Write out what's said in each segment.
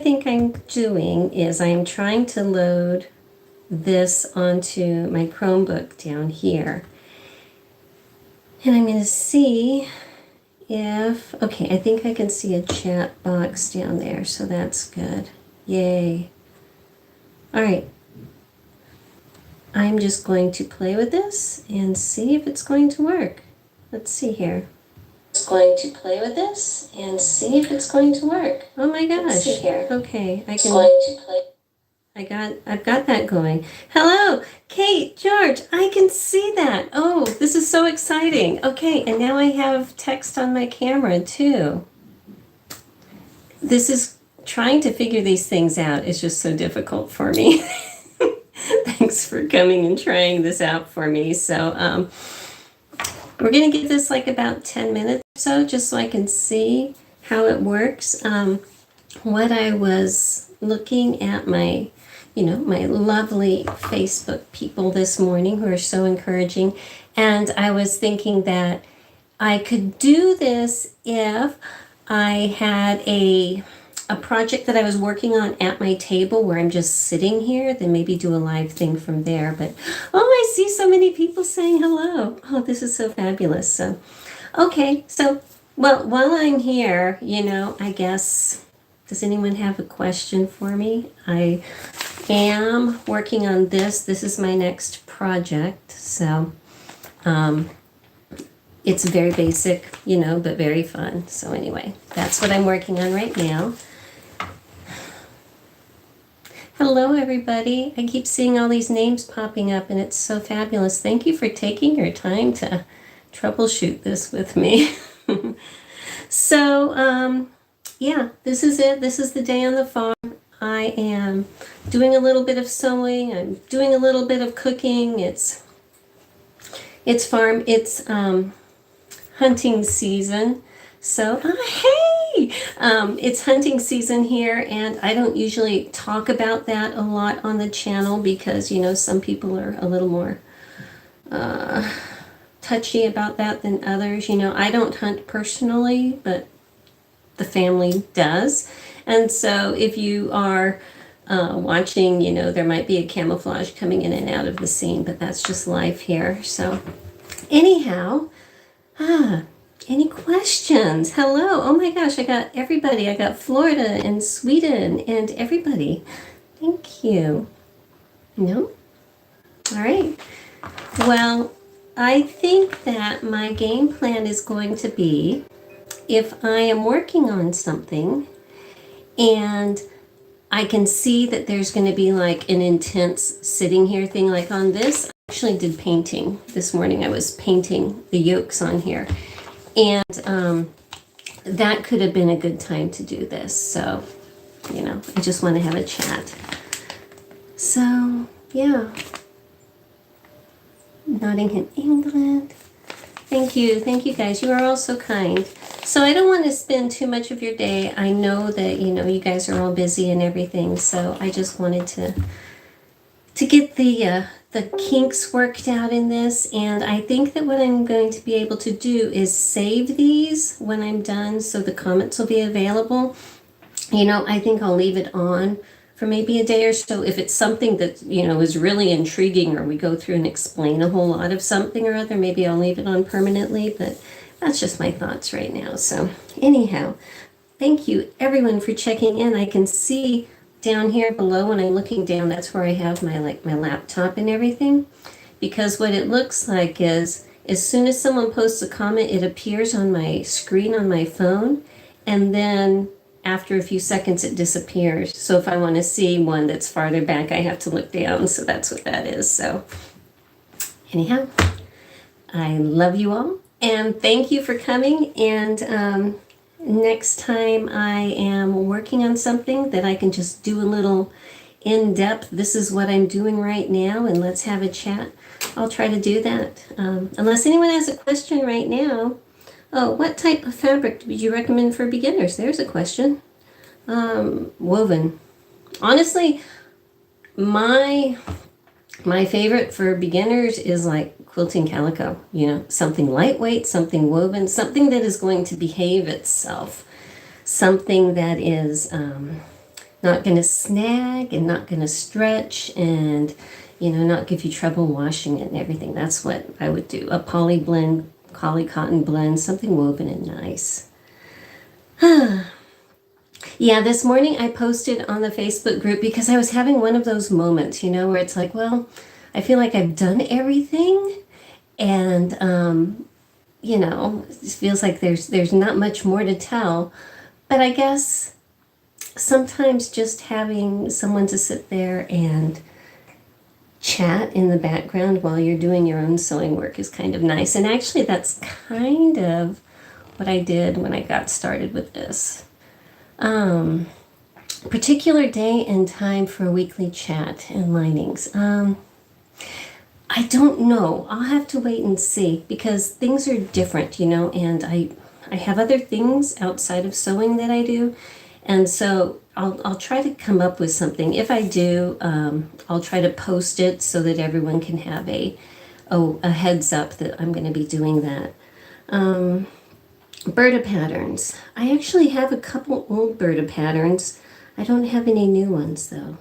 I think I'm doing is I'm trying to load this onto my Chromebook down here. And I'm going to see if, okay, I think I can see a chat box down there, so that's good. Yay. All right. I'm just going to play with this and see if it's going to work. Let's see here. Just going to play with this and see if it's going to work. Oh my gosh. Let's see here. Okay, I can. Going to play. I've got that going. Hello, Kate, George, I can see that. Oh, this is so exciting. Okay, and now I have text on my camera too. This is trying to figure these things out is just so difficult for me. Thanks for coming and trying this out for me. So we're going to give this like about 10 minutes or so, just so I can see how it works. What I was looking at my lovely Facebook people this morning who are so encouraging, and I was thinking that I could do this if I had a project that I was working on at my table where I'm just sitting here, then maybe do a live thing from there. But oh, I see so many people saying hello. Oh, this is so fabulous. So, okay, so well, while I'm here, I guess, does anyone have a question for me? I am working on this. This is my next project. So, it's very basic, but very fun. So anyway, that's what I'm working on right now. Hello, everybody. I keep seeing all these names popping up, and it's so fabulous. Thank you for taking your time to troubleshoot this with me. So, yeah, this is it. This is the day on the farm. I am doing a little bit of sewing. I'm doing a little bit of cooking. It's hunting season. So, hey! It's hunting season here, and I don't usually talk about that a lot on the channel because, some people are a little more touchy about that than others. I don't hunt personally, but the family does. And so if you are watching, there might be a camouflage coming in and out of the scene, but that's just life here. So anyhow, any questions? Hello. Oh my gosh, I got everybody. I got Florida and Sweden and everybody. Thank you. No? All right. Well, I think that my game plan is going to be, if I am working on something and I can see that there's going to be like an intense sitting here thing, like on this, I actually did painting this morning. I was painting the yolks on here. And that could have been a good time to do this. So, I just want to have a chat. So, yeah. Nottingham, England. Thank you guys. You are all so kind. So I don't want to spend too much of your day. I know that, you guys are all busy and everything. So I just wanted to get the kinks worked out in this, and I think that what I'm going to be able to do is save these when I'm done so the comments will be available. I think I'll leave it on for maybe a day or so. If it's something that, is really intriguing, or we go through and explain a whole lot of something or other, maybe I'll leave it on permanently, but that's just my thoughts right now. So anyhow, thank you everyone for checking in. I can see down here below when I'm looking down, that's where I have my laptop and everything, because what it looks like is as soon as someone posts a comment, it appears on my screen on my phone, and then after a few seconds it disappears. So if I want to see one that's farther back, I have to look down. So that's what that is. So anyhow, I love you all and thank you for coming. And next time I am working on something that I can just do a little in-depth, this is what I'm doing right now, and let's have a chat, I'll try to do that. Unless anyone has a question right now. Oh, what type of fabric would you recommend for beginners? There's a question. Woven. Honestly, my favorite for beginners is like quilting calico, something lightweight, something woven, something that is going to behave itself, something that is not going to snag and not going to stretch and, not give you trouble washing it and everything. That's what I would do. A poly blend, poly cotton blend, something woven and nice. Yeah, this morning I posted on the Facebook group because I was having one of those moments, where it's like, well, I feel like I've done everything and, it feels like there's not much more to tell. But I guess sometimes just having someone to sit there and chat in the background while you're doing your own sewing work is kind of nice. And actually that's kind of what I did when I got started with this. Particular day and time for a weekly chat and linings. I don't know. I'll have to wait and see because things are different, and I have other things outside of sewing that I do. And so I'll try to come up with something. If I do, I'll try to post it so that everyone can have a heads up that I'm going to be doing that. Berta patterns. I actually have a couple old Berta patterns. I don't have any new ones though.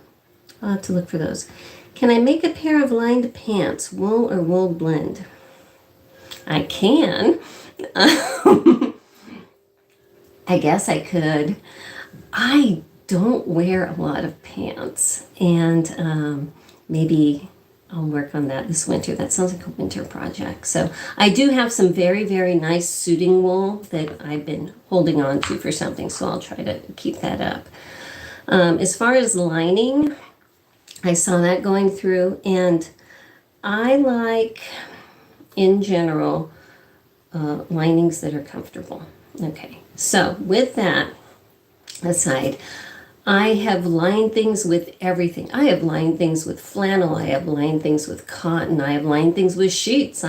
I'll have to look for those. Can I make a pair of lined pants, wool or wool blend? I can. I guess I could. I don't wear a lot of pants, and maybe I'll work on that this winter. That sounds like a winter project. So I do have some very, very nice suiting wool that I've been holding on to for something, so I'll try to keep that up. As far as lining, I saw that going through, and I like, in general, linings that are comfortable. Okay, so with that aside, I have lined things with everything. I have lined things with flannel. I have lined things with cotton. I have lined things with sheets.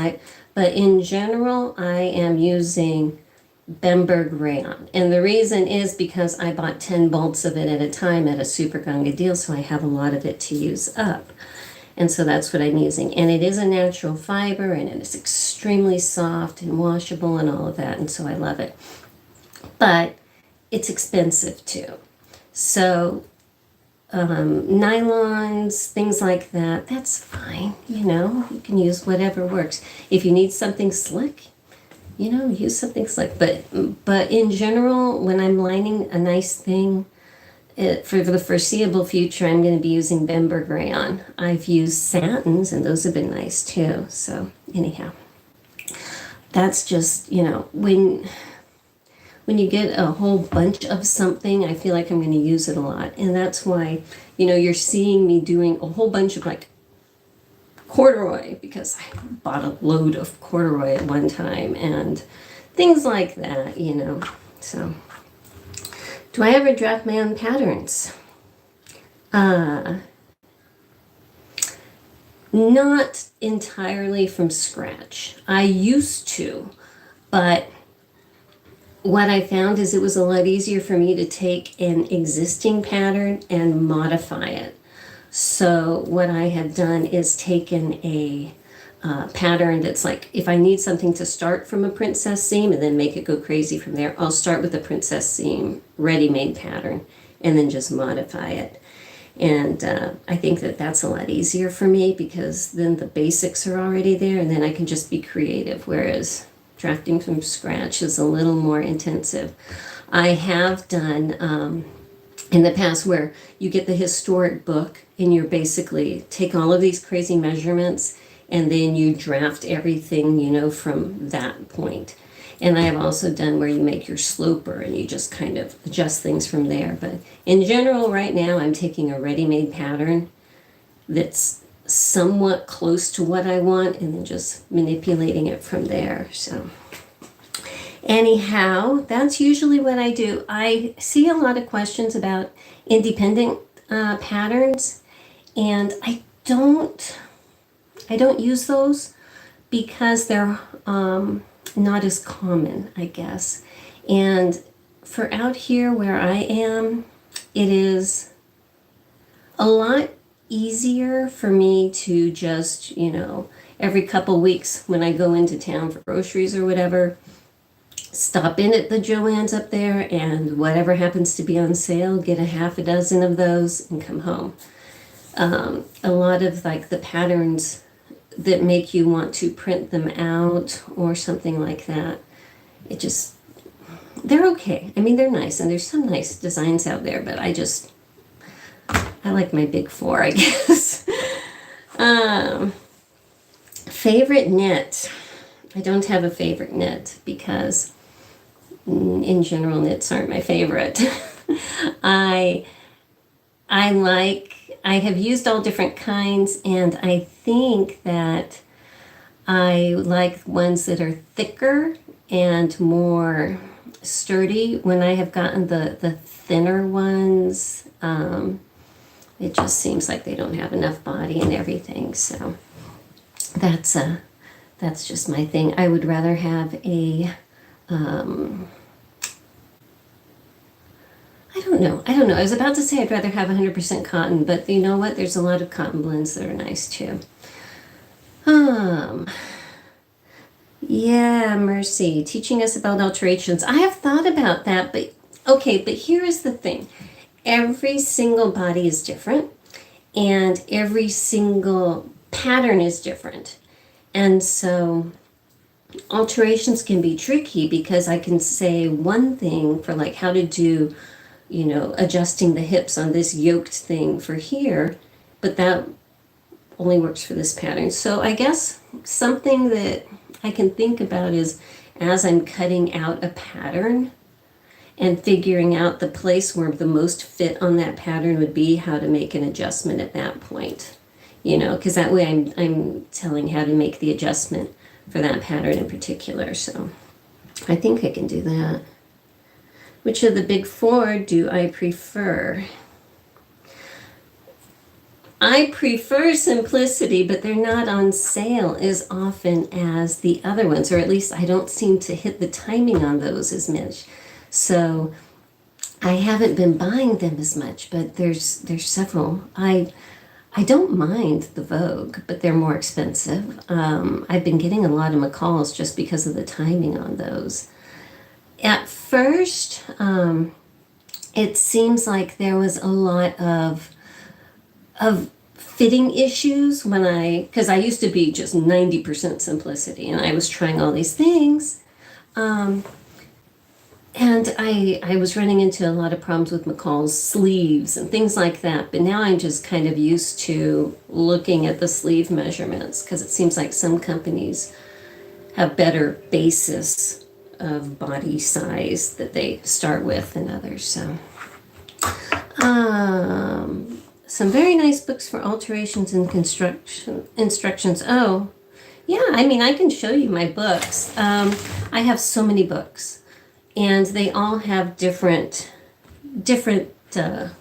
But in general, I am using Bemberg rayon. And the reason is because I bought 10 bolts of it at a time at a super gunga deal, so I have a lot of it to use up. And so that's what I'm using. And it is a natural fiber, and it is extremely soft and washable and all of that, and so I love it. But it's expensive too. So nylons, things like that, that's fine, you can use whatever works. If you need something slick, use something slick. But in general, when I'm lining a nice thing, for the foreseeable future, I'm going to be using Bemberg rayon. I've used satins, and those have been nice too. So anyhow, that's just, when you get a whole bunch of something, I feel like I'm going to use it a lot. And that's why, you're seeing me doing a whole bunch of like corduroy, because I bought a load of corduroy at one time and things like that, So, do I ever draft my own patterns? Not entirely from scratch. I used to, but what I found is it was a lot easier for me to take an existing pattern and modify it. So what I have done is taken a pattern that's like, if I need something to start from a princess seam and then make it go crazy from there, I'll start with the princess seam ready-made pattern and then just modify it. And I think that that's a lot easier for me because then the basics are already there and then I can just be creative, whereas drafting from scratch is a little more intensive. I have done in the past where you get the historic book and you basically take all of these crazy measurements and then you draft everything, from that point. And I have also done where you make your sloper and you just kind of adjust things from there. But in general, right now, I'm taking a ready-made pattern that's somewhat close to what I want and then just manipulating it from there. So anyhow, that's usually what I do. I see a lot of questions about independent patterns, and I don't use those because they're not as common, I guess. And for out here where I am, it is a lot easier for me to just, every couple weeks when I go into town for groceries or whatever, stop in at the Joann's up there, and whatever happens to be on sale, get a half a dozen of those and come home. A lot of like the patterns that make you want to print them out or something like that, they're okay. I mean, they're nice, and there's some nice designs out there, but I like my big four, I guess. Favorite knit. I don't have a favorite knit because in general knits aren't my favorite. I have used all different kinds, and I think that I like ones that are thicker and more sturdy. When I have gotten the thinner ones, it just seems like they don't have enough body and everything. So that's just my thing. I would rather have I don't know. I was about to say I'd rather have 100% cotton, but you know what? There's a lot of cotton blends that are nice too. Yeah, Mercy, teaching us about alterations. I have thought about that, but here is the thing. Every single body is different, and every single pattern is different. And so alterations can be tricky because I can say one thing for like how to do, adjusting the hips on this yoked thing for here, but that only works for this pattern. So I guess something that I can think about is as I'm cutting out a pattern and figuring out the place where the most fit on that pattern would be, how to make an adjustment at that point. Because that way I'm telling how to make the adjustment for that pattern in particular. So I think I can do that. Which of the big four do I prefer? I prefer Simplicity, but they're not on sale as often as the other ones, or at least I don't seem to hit the timing on those as much. So I haven't been buying them as much, but there's several. I don't mind the Vogue, but they're more expensive. I've been getting a lot of McCalls just because of the timing on those. At first, it seems like there was a lot of fitting issues because I used to be just 90% Simplicity, and I was trying all these things. And I was running into a lot of problems with McCall's sleeves and things like that. But now I'm just kind of used to looking at the sleeve measurements because it seems like some companies have better basis of body size that they start with than others. So some very nice books for alterations and construction instructions. Oh, yeah, I mean, I can show you my books. I have so many books, and they all have different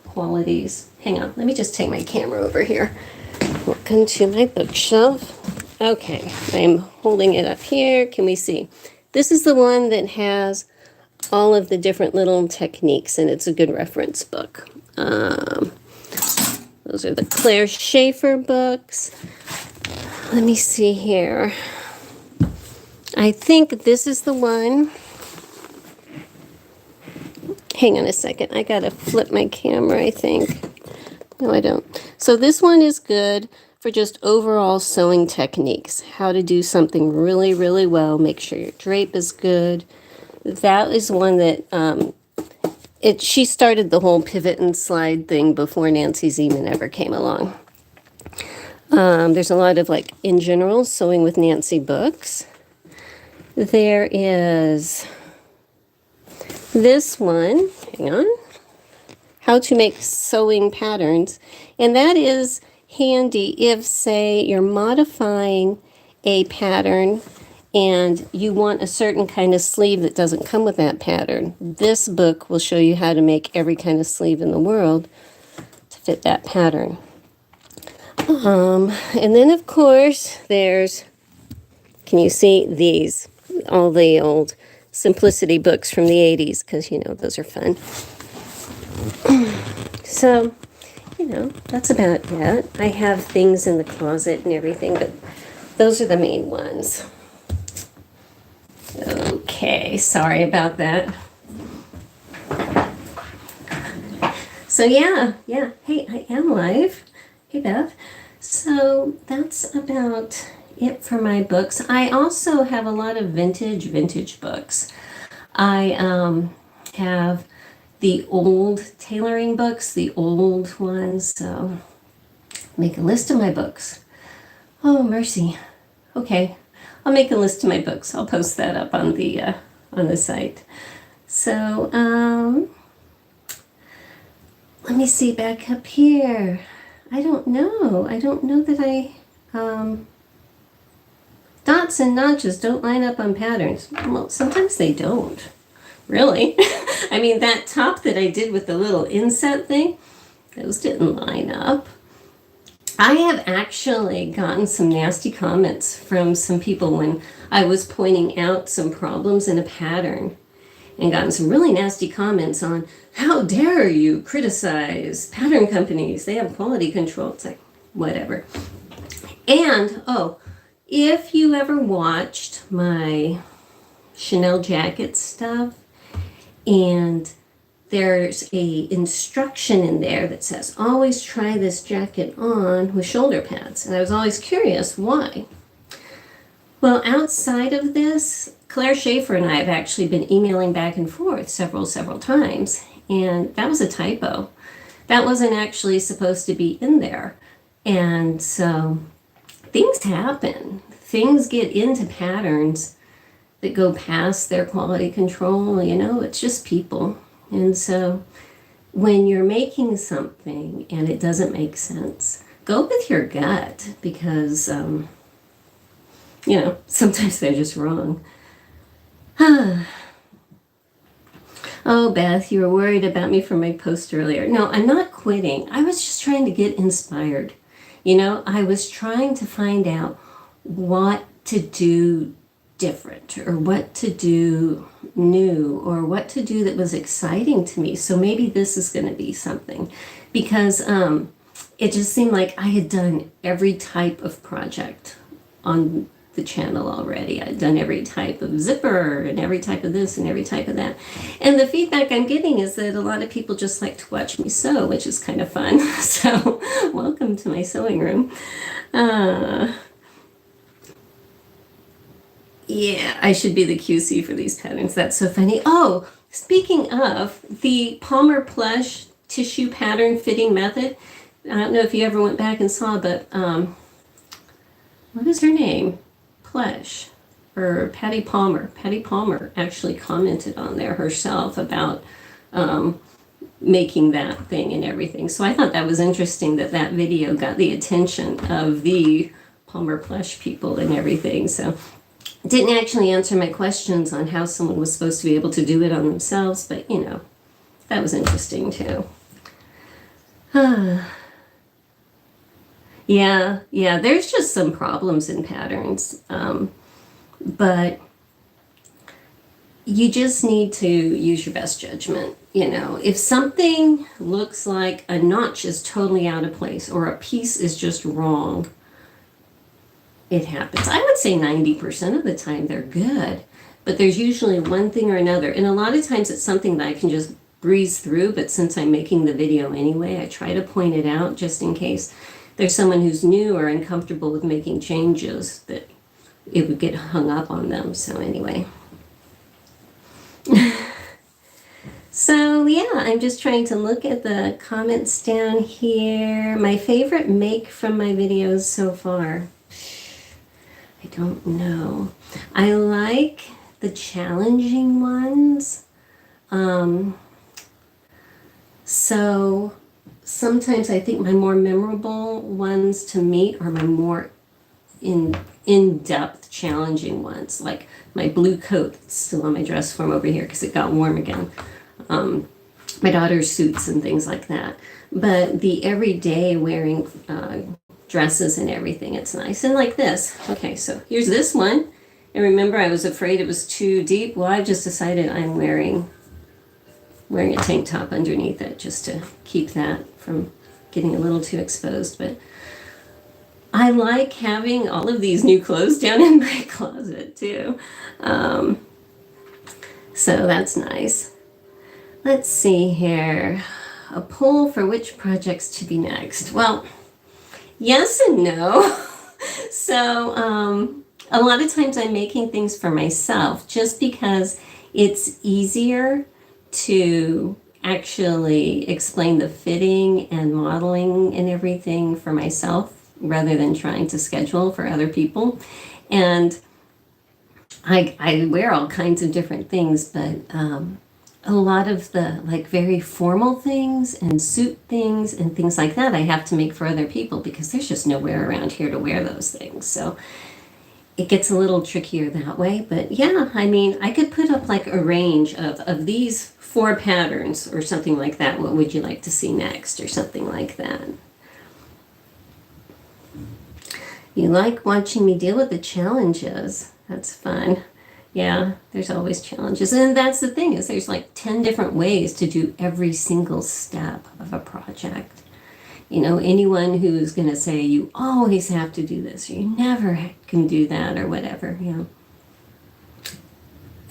qualities. Hang on, let me just take my camera over here. Welcome to my bookshelf. Okay, I'm holding it up here. Can we see? This is the one that has all of the different little techniques, and it's a good reference book. Those are the Claire Schaefer books. Let me see here. I think this is the one. Hang on a second. I gotta flip my camera, I think. No, I don't. So this one is good for just overall sewing techniques. How to do something really, really well. Make sure your drape is good. That is one that she started the whole pivot and slide thing before Nancy Zeman ever came along. There's a lot of in general sewing with Nancy books. There is this one, hang on, how to make sewing patterns. And that is handy if, say, you're modifying a pattern and you want a certain kind of sleeve that doesn't come with that pattern. This book will show you how to make every kind of sleeve in the world to fit that pattern. And then, of course, there's, can you see these? All the old Simplicity books from the 80s, because, those are fun. So, that's about it. I have things in the closet and everything, but those are the main ones. Okay. Okay, sorry about that. So yeah. Hey, I am live. Hey, Beth. So that's about it for my books. I also have a lot of vintage books. I have the old tailoring books, the old ones. So make a list of my books. Oh, mercy. Okay, I'll make a list of my books. I'll post that up on the site. So let me see back up here. I don't know that dots and notches don't line up on patterns. Well, sometimes they don't. Really? I mean, that top that I did with the little inset thing, those didn't line up. I have actually gotten some nasty comments from some people when I was pointing out some problems in a pattern, and gotten some really nasty comments on, how dare you criticize pattern companies? They have quality control. It's like, whatever. And, if you ever watched my Chanel jacket stuff, and there's a instruction in there that says, always try this jacket on with shoulder pads. And I was always curious, why? Well, outside of this, Claire Schaefer and I have actually been emailing back and forth several times, and that was a typo. That wasn't actually supposed to be in there. And so things happen. Things get into patterns that go past their quality control. It's just people. And so when you're making something and it doesn't make sense, go with your gut, because, sometimes they're just wrong. Oh, Beth, you were worried about me for my post earlier. No, I'm not quitting. I was just trying to get inspired. I was trying to find out what to do different, or what to do new, or what to do that was exciting to me. So maybe this is going to be something, because it just seemed like I had done every type of project on the channel already. I'd done every type of zipper and every type of this and every type of that. And the feedback I'm getting is that a lot of people just like to watch me sew, which is kind of fun. So welcome to my sewing room. Yeah, I should be the QC for these patterns. That's so funny. Oh, speaking of the Palmer Plush tissue pattern fitting method, I don't know if you ever went back and saw, but what is her name? Plush, or Patty Palmer. Patty Palmer actually commented on there herself about making that thing and everything. So I thought that was interesting that that video got the attention of the Palmer Plush people and everything. So it didn't actually answer my questions on how someone was supposed to be able to do it on themselves, but that was interesting too. Yeah, there's just some problems in patterns, but you just need to use your best judgment. If something looks like a notch is totally out of place, or a piece is just wrong, it happens. I would say 90% of the time they're good, but there's usually one thing or another. And a lot of times it's something that I can just breeze through, but since I'm making the video anyway, I try to point it out just in case there's someone who's new or uncomfortable with making changes, that it would get hung up on them. So anyway. So yeah, I'm just trying to look at the comments down here. My favorite make from my videos so far, I don't know. I like the challenging ones. So sometimes I think my more memorable ones to me are my more in-depth challenging ones, like my blue coat that's still on my dress form over here because it got warm again. My daughter's suits and things like that. But the everyday wearing dresses and everything, it's nice. And like this. Okay, so here's this one. And remember, I was afraid it was too deep. Well, I've just decided I'm wearing a tank top underneath it just to keep that from getting a little too exposed. But I like having all of these new clothes down in my closet too. So that's nice. Let's see here. A poll for which projects to be next. Well, yes and no. So a lot of times I'm making things for myself just because it's easier to actually explain the fitting and modeling and everything for myself rather than trying to schedule for other people. And I wear all kinds of different things, but a lot of the like very formal things and suit things and things like that I have to make for other people because there's just nowhere around here to wear those things. So it gets a little trickier that way. But yeah, I mean, I could put up like a range of these 4 patterns or something like that. What would you like to see next or something like that? You like watching me deal with the challenges. That's fun. Yeah, there's always challenges. And that's the thing is there's like 10 different ways to do every single step of a project. You know, anyone who's going to say you always have to do this or you never can do that or whatever, you know.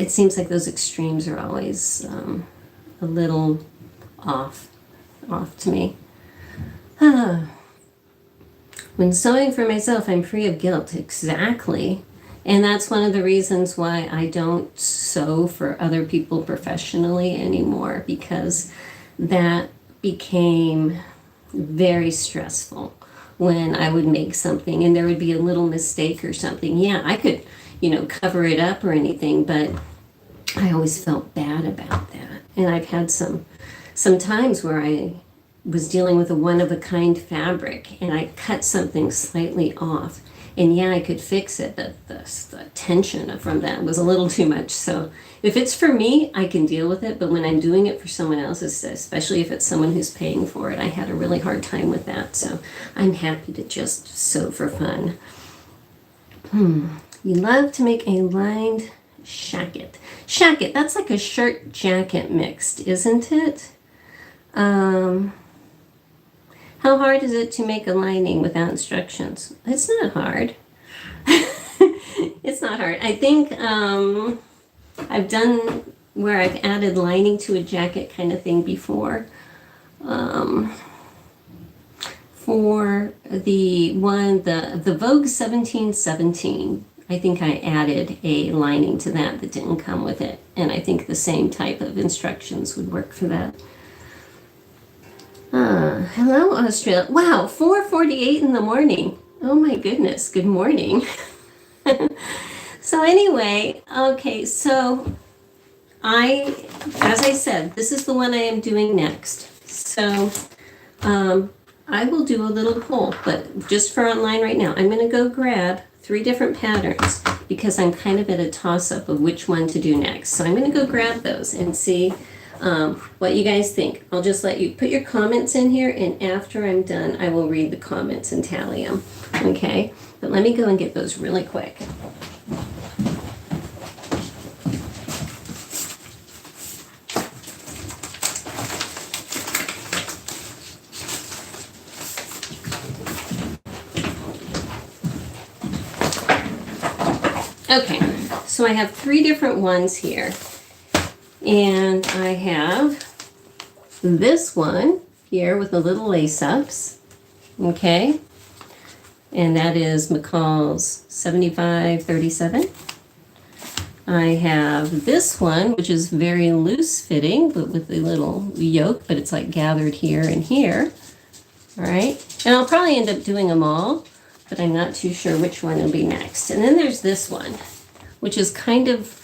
It seems like those extremes are always a little off to me. When sewing for myself, I'm free of guilt. Exactly. And that's one of the reasons why I don't sew for other people professionally anymore, because that became very stressful when I would make something and there would be a little mistake or something. Yeah, I could, you know, cover it up or anything, but I always felt bad about that. And I've had some times where I was dealing with a one-of-a-kind fabric and I cut something slightly off. And yeah, I could fix it, but the tension from that was a little too much. So if it's for me, I can deal with it. But when I'm doing it for someone else, especially if it's someone who's paying for it, I had a really hard time with that. So I'm happy to just sew for fun. You love to make a lined shacket. Shacket, that's like a shirt jacket mixed, isn't it? How hard is it to make a lining without instructions? It's not hard. It's not hard. I think I've done where I've added lining to a jacket kind of thing before. For the Vogue 1717, I think I added a lining to that didn't come with it. And I think the same type of instructions would work for that. Hello, Australia. Wow, 4:48 in the morning. Oh my goodness, good morning. So anyway, okay, so as I said, this is the one I am doing next. So I will do a little poll, but just for online right now, I'm going to go grab 3 different patterns because I'm kind of at a toss-up of which one to do next. So I'm going to go grab those and see what you guys think. I'll just let you put your comments in here, and after I'm done, I will read the comments and tally them. Okay? But let me go and get those really quick. Okay, so I have 3 different ones here. And I have this one here with the little lace-ups, okay? And that is McCall's 7537. I have this one, which is very loose fitting, but with a little yoke, but it's like gathered here and here. All right, and I'll probably end up doing them all, but I'm not too sure which one will be next. And then there's this one, which is kind of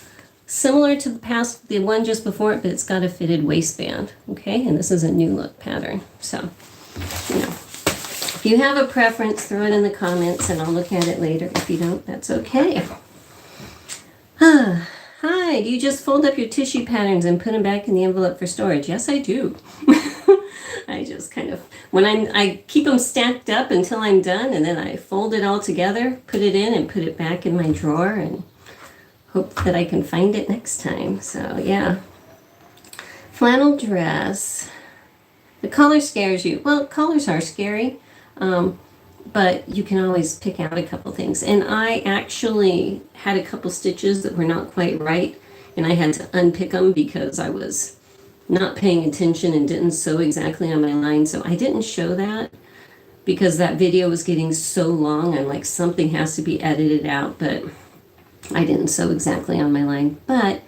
similar to the one just before it, but it's got a fitted waistband, okay? And this is a new look pattern. So, you know, if you have a preference, throw it in the comments and I'll look at it later. If you don't, that's okay. Hi, do you just fold up your tissue patterns and put them back in the envelope for storage? Yes, I do. I just kind of, I keep them stacked up until I'm done, and then I fold it all together, put it in, and put it back in my drawer, and hope that I can find it next time. So yeah. Flannel dress. The color scares you. Well, colors are scary, but you can always pick out a couple things. And I actually had a couple stitches that were not quite right, and I had to unpick them because I was not paying attention and didn't sew exactly on my line. So I didn't show that because that video was getting so long. I'm like, something has to be edited out, but I didn't sew exactly on my line. But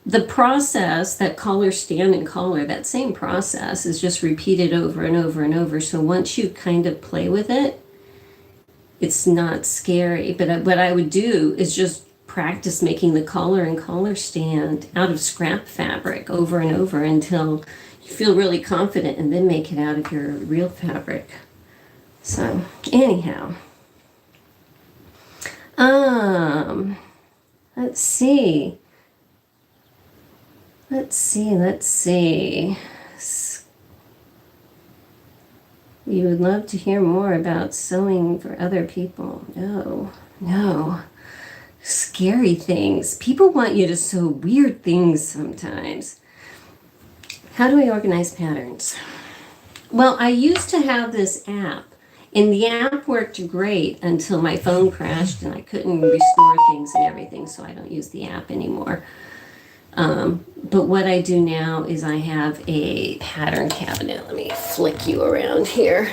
the process, that collar stand and collar, that same process is just repeated over and over and over. So once you kind of play with it, it's not scary. But what I would do is just practice making the collar and collar stand out of scrap fabric over and over until you feel really confident, and then make it out of your real fabric. So anyhow, let's see. You would love to hear more about sewing for other people. No. Scary things. People want you to sew weird things sometimes. How do I organize patterns? Well, I used to have this app, and the app worked great until my phone crashed and I couldn't restore things and everything, so I don't use the app anymore. But what I do now is I have a pattern cabinet. Let me flick you around here.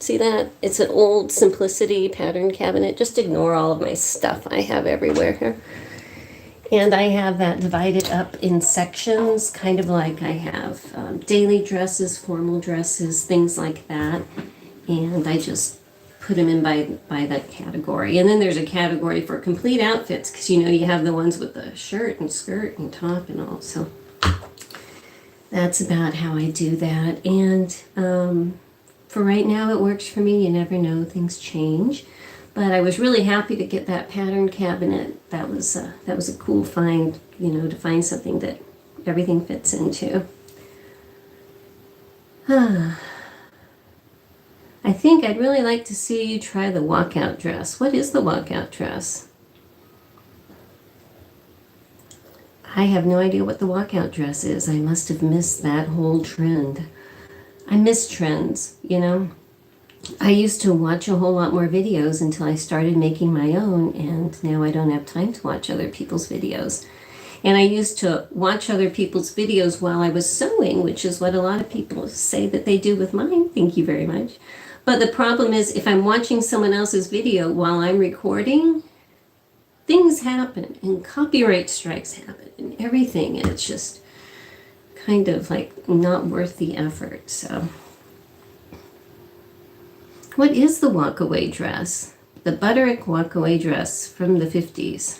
See that? It's an old Simplicity pattern cabinet. Just ignore all of my stuff I have everywhere here. And I have that divided up in sections, kind of like I have daily dresses, formal dresses, things like that. And I just put them in by that category. And then there's a category for complete outfits, because you know you have the ones with the shirt and skirt and top and all. So that's about how I do that. And for right now it works for me. You never know, things change. But I was really happy to get that pattern cabinet. That was a cool find, you know, to find something that everything fits into. I think I'd really like to see you try the walkout dress. What is the walkout dress? I have no idea what the walkout dress is. I must have missed that whole trend. I miss trends, you know. I used to watch a whole lot more videos until I started making my own, and now I don't have time to watch other people's videos. And I used to watch other people's videos while I was sewing, which is what a lot of people say that they do with mine. Thank you very much. But the problem is, if I'm watching someone else's video while I'm recording, things happen and copyright strikes happen and everything, and it's just kind of like not worth the effort. So what is the walkaway dress? The Butterick walkaway dress from the 50s.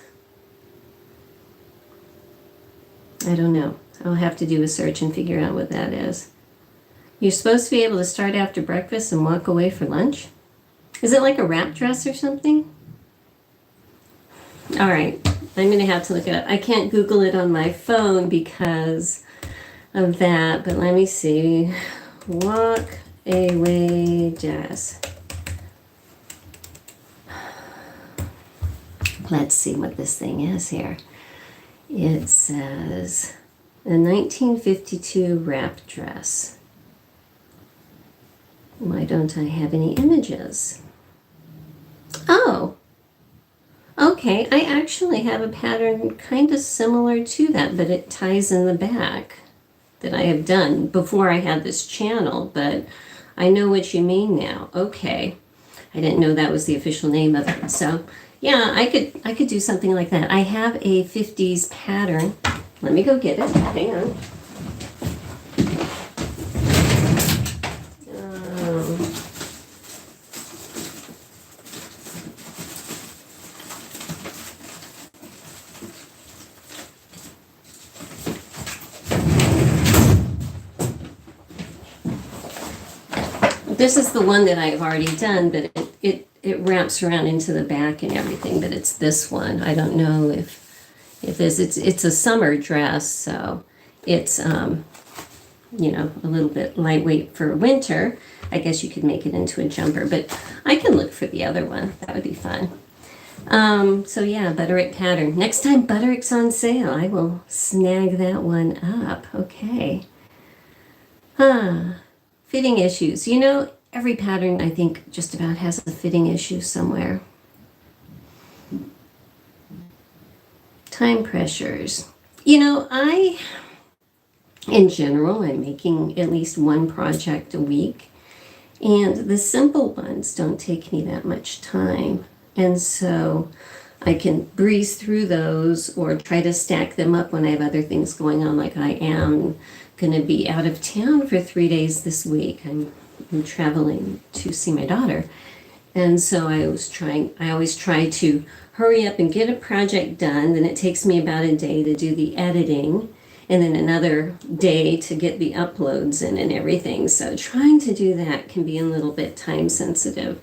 I don't know. I'll have to do a search and figure out what that is. You're supposed to be able to start after breakfast and walk away for lunch? Is it like a wrap dress or something? All right, I'm going to have to look it up. I can't Google it on my phone because of that, but let me see. Walk away dress. Let's see what this thing is here. It says a 1952 wrap dress. Why don't I have any images? Oh, okay. I actually have a pattern kind of similar to that, but it ties in the back that I have done before I had this channel, but I know what you mean now. Okay. I didn't know that was the official name of it. So yeah, I could do something like that. I have a 50s pattern. Let me go get it. Hang on. This is the one that I've already done, but it wraps around into the back and everything, but it's this one. I don't know if this, it's a summer dress, so it's, you know, a little bit lightweight for winter. I guess you could make it into a jumper, but I can look for the other one. That would be fun. So yeah, Butterick pattern. Next time Butterick's on sale, I will snag that one up. Okay. Fitting issues. You know, every pattern, I think, just about has a fitting issue somewhere. Time pressures. In general, I'm making at least one project a week, and the simple ones don't take me that much time. And so I can breeze through those or try to stack them up when I have other things going on, like I am going to be out of town for 3 days this week. I'm traveling to see my daughter. And so I always try to hurry up and get a project done. Then it takes me about a day to do the editing, and then another day to get the uploads in and everything. So trying to do that can be a little bit time sensitive.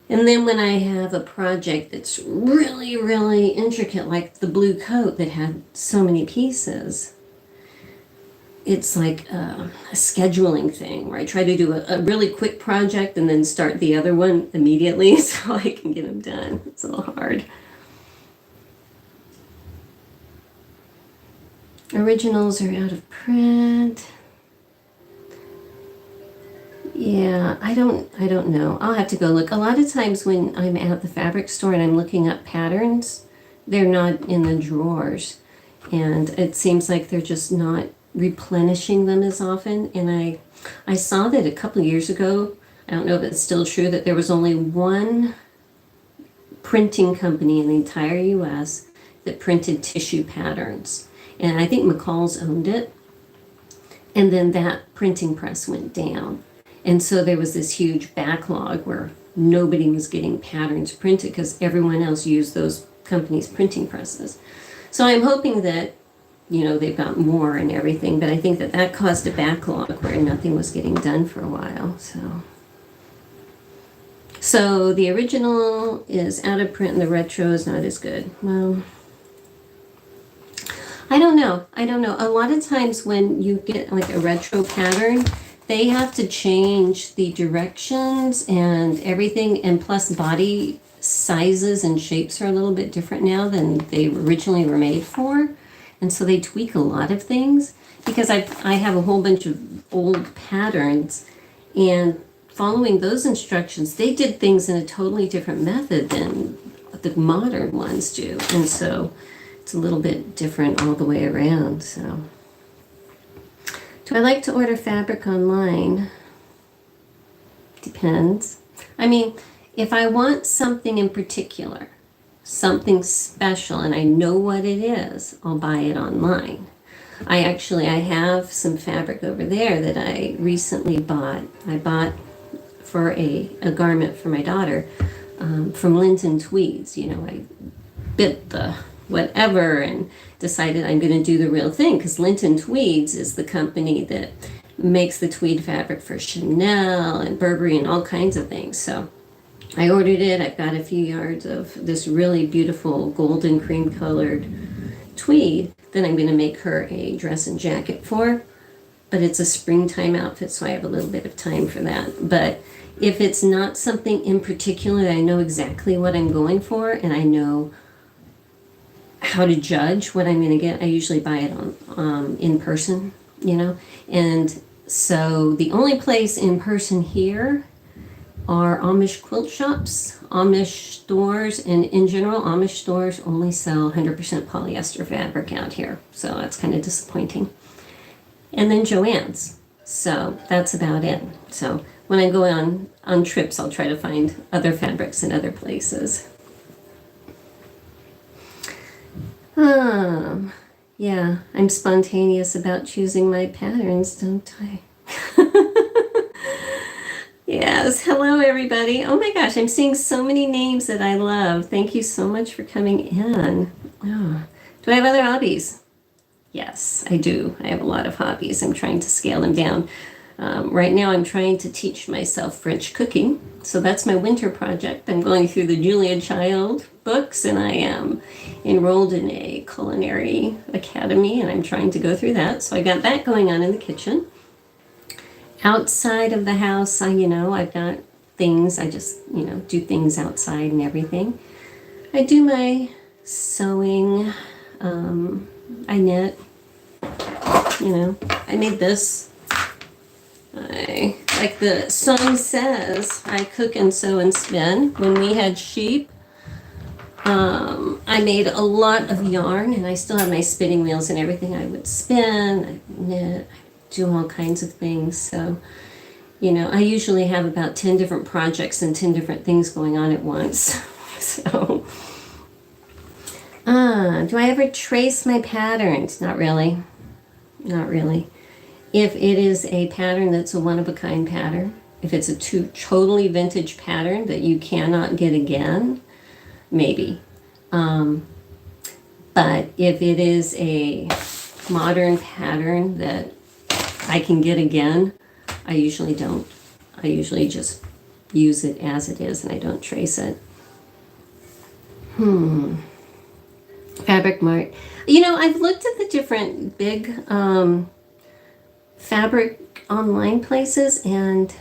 And then when I have a project that's really, really intricate, like the blue coat that had so many pieces, it's like a scheduling thing where I try to do a really quick project and then start the other one immediately so I can get them done. It's a little hard. Originals are out of print. Yeah, I don't know. I'll have to go look. A lot of times when I'm at the fabric store and I'm looking up patterns, they're not in the drawers. And it seems like they're just not replenishing them as often. And I saw that a couple of years ago, I don't know if it's still true, that there was only one printing company in the entire US that printed tissue patterns. And I think McCall's owned it. And then that printing press went down. And so there was this huge backlog where nobody was getting patterns printed because everyone else used those companies' printing presses. So I'm hoping that, they've got more and everything, but I think that caused a backlog where nothing was getting done for a while. So the original is out of print and the retro is not as good. Well, I don't know. A lot of times when you get like a retro pattern, they have to change the directions and everything, and plus body sizes and shapes are a little bit different now than they originally were made for. And so they tweak a lot of things because I have a whole bunch of old patterns, and following those instructions, they did things in a totally different method than the modern ones do. And so it's a little bit different all the way around. So do I like to order fabric online? Depends. I mean, if I want something in particular, something special, and I know what it is, I'll buy it online. I have some fabric over there that I recently bought. I bought for a garment for my daughter from Linton Tweeds. I bit the whatever and decided I'm going to do the real thing, because Linton Tweeds is the company that makes the tweed fabric for Chanel and Burberry and all kinds of things. So I ordered it. I've got a few yards of this really beautiful golden cream colored tweed that I'm going to make her a dress and jacket for. But it's a springtime outfit, so I have a little bit of time for that. But if it's not something in particular that I know exactly what I'm going for and I know how to judge what I'm going to get, I usually buy it on in person, And so the only place in person here are Amish quilt shops, Amish stores, and in general, Amish stores only sell 100% polyester fabric out here. So that's kind of disappointing. And then Joann's. So that's about it. So when I go on trips, I'll try to find other fabrics in other places. Yeah, I'm spontaneous about choosing my patterns, don't I? Yes, hello everybody. Oh my gosh, I'm seeing so many names that I love. Thank you so much for coming in. Oh. Do I have other hobbies? Yes, I do. I have a lot of hobbies. I'm trying to scale them down. Right now I'm trying to teach myself French cooking. So that's my winter project. I'm going through the Julia Child books, and I am enrolled in a culinary academy, and I'm trying to go through that. So I got that going on in the kitchen. Outside of the house, I've got things. I just, do things outside and everything. I do my sewing. I knit. I made this. Like the song says, I cook and sew and spin. When we had sheep, I made a lot of yarn, and I still have my spinning wheels and everything. I would spin, I knit, I do all kinds of things. So, you know, I usually have about 10 different projects and 10 different things going on at once. So, do I ever trace my patterns? Not really. Not really. If it is a pattern that's a one-of-a-kind pattern, if it's a totally vintage pattern that you cannot get again, maybe. But if it is a modern pattern that I can get again, I usually don't. I usually just use it as it is and I don't trace it. Fabric Mart. You know, I've looked at the different big fabric online places, and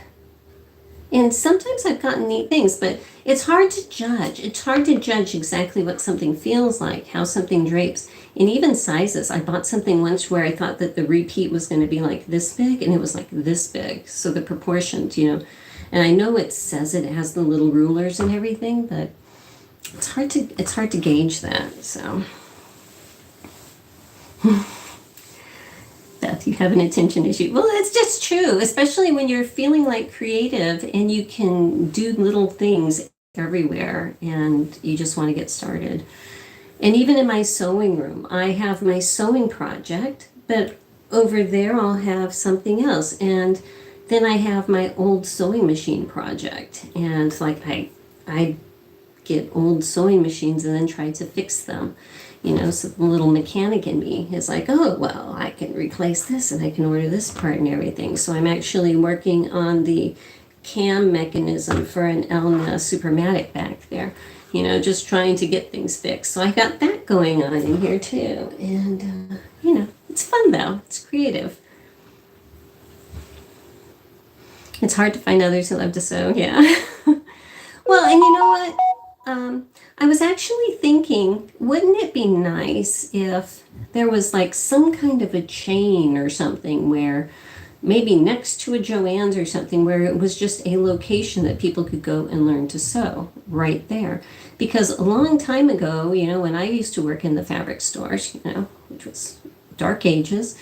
sometimes I've gotten neat things, but it's hard to judge. It's hard to judge exactly what something feels like, how something drapes, and even sizes. I bought something once where I thought that the repeat was going to be like this big, and it was like this big. So the proportions, you know, and I know it says it has the little rulers and everything, but it's hard to gauge that. So. Beth, you have an attention issue. Well, it's just true, especially when you're feeling like creative and you can do little things everywhere and you just want to get started. And even in my sewing room, I have my sewing project, but over there I'll have something else. And then I have my old sewing machine project. And like I get old sewing machines and then try to fix them. You know, so the little mechanic in me is like, oh, well, I can replace this and I can order this part and everything. So I'm actually working on the cam mechanism for an Elna Supermatic back there. You know, just trying to get things fixed. So I got that going on in here too. And, you know, it's fun though. It's creative. It's hard to find others who love to sew, yeah. Well, and you know what? I was actually thinking, wouldn't it be nice if there was like some kind of a chain or something where maybe next to a Joann's or something where it was just a location that people could go and learn to sew right there. Because a long time ago, you know, when I used to work in the fabric stores, you know, which was dark ages,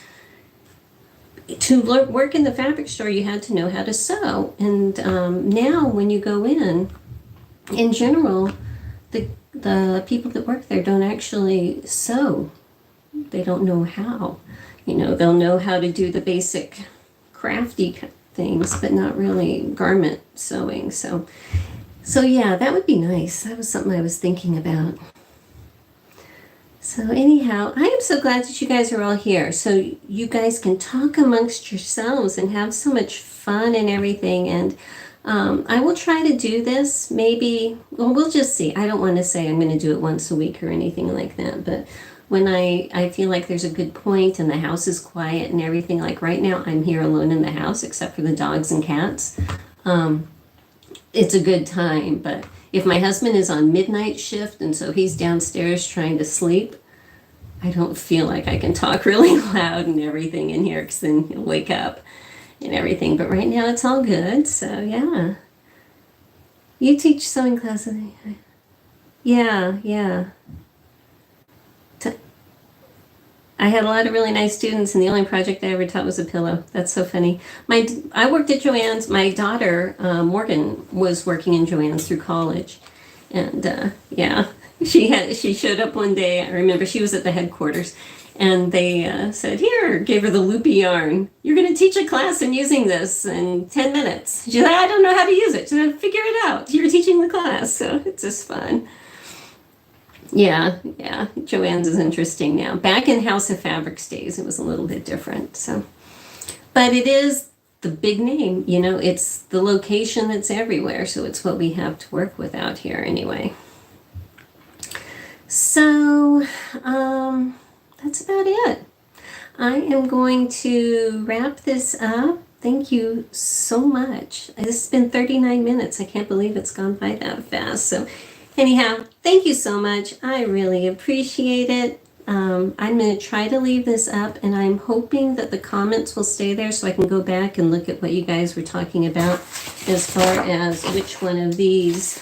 to work in the fabric store, you had to know how to sew. And now when you go in general, the people that work there don't actually sew. They don't know how. You know, they'll know how to do the basic crafty things, but not really garment sewing. So yeah, that would be nice. That was something I was thinking about. So anyhow, I am so glad that you guys are all here. So you guys can talk amongst yourselves and have so much fun and everything. And I will try to do this maybe, well, we'll just see. I don't want to say I'm going to do it once a week or anything like that, but when I feel like there's a good point and the house is quiet and everything, like right now I'm here alone in the house except for the dogs and cats. It's a good time, but if my husband is on midnight shift and so he's downstairs trying to sleep, I don't feel like I can talk really loud and everything in here because then he'll wake up and everything. But right now it's all good. So yeah. You teach sewing classes? Yeah. I had a lot of really nice students, and the only project I ever taught was a pillow. That's so funny. I worked at Joann's. My daughter, Morgan, was working in Joann's through college. And yeah, she showed up one day. I remember she was at the headquarters. And they said, here, gave her the loopy yarn. You're going to teach a class in using this in 10 minutes. She's like, I don't know how to use it. She's like, figure it out. You're teaching the class. So it's just fun. Yeah. Joann's is interesting now. Back in House of Fabrics days, it was a little bit different. So, but it is the big name. You know, it's the location that's everywhere. So it's what we have to work with out here anyway. So, that's about it. I am going to wrap this up. Thank you so much. This has been 39 minutes. I can't believe it's gone by that fast. So anyhow, thank you so much. I really appreciate it. I'm going to try to leave this up, and I'm hoping that the comments will stay there so I can go back and look at what you guys were talking about as far as which one of these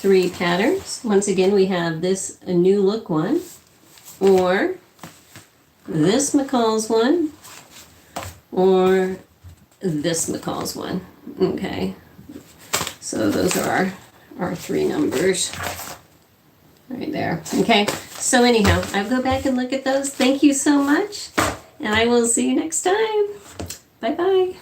three patterns. Once again, we have this a new look one, or this McCall's one, or this McCall's one. Okay, so those are our three numbers right there. Okay, so anyhow, I'll go back and look at those. Thank you so much, and I will see you next time. Bye-bye.